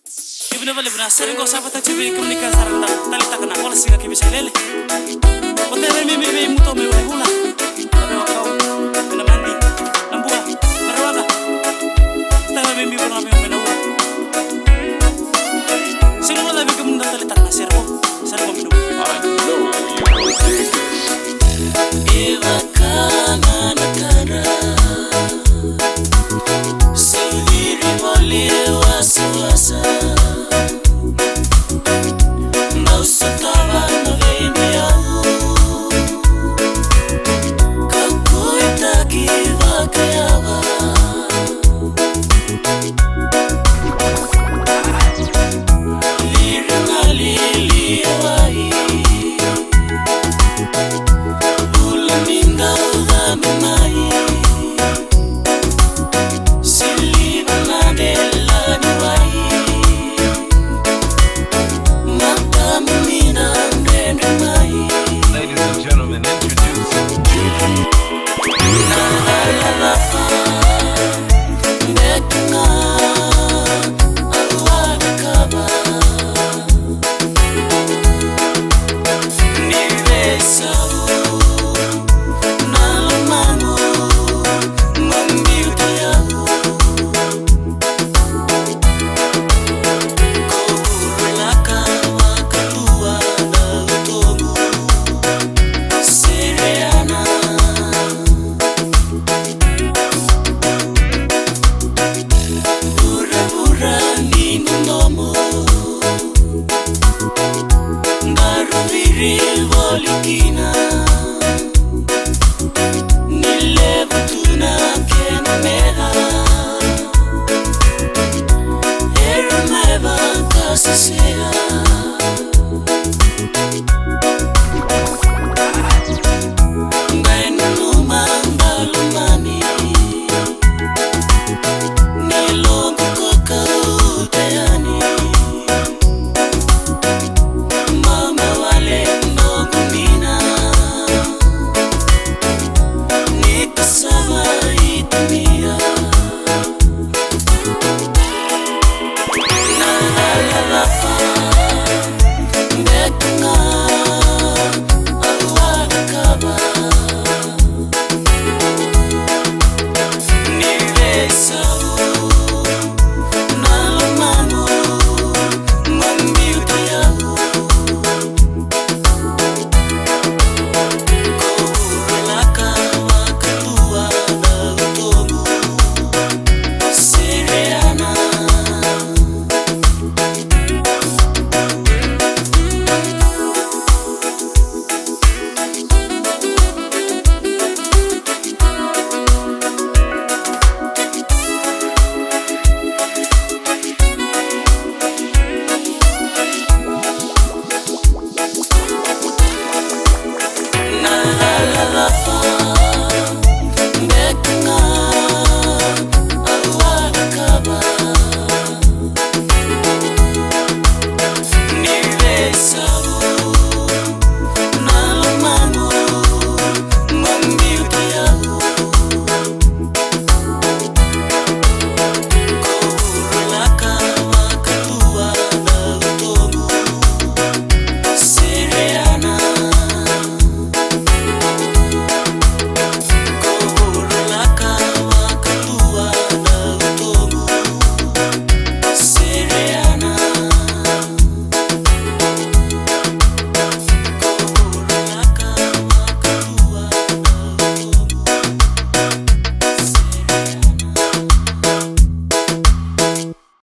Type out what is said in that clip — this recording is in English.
Ibne vale bra sarengo sabata tibi komunika saranda tali takana wala singa kibiselele ote me muto me hula tabe wakau na mandi nambua marawaga tabe me bra me na hula sino wala bi komun tali takana servo minu I know you will dig this. Iwa kana nakara Siviri wale wasiwasa Mausataba na vimi yao Kakuitaki vakayaba Liri na lili yawai Ulaminga udhamimai Siliva na delani wai Matamina ndende mai Ladies and gentlemen, introducing Na halalafa Mbekina Aluada kaba Nivesa Nalamango Mambiuta yao Kuhulaka wakalua na utomu Sereana Pura nini nomo Ngaruviri volikina Nilevutuna kena meha Era meva kasasea Ngainunuma ngalumani Nilongo koka utayani Mama wale ndogo nina Nikasama itumia Na halalafa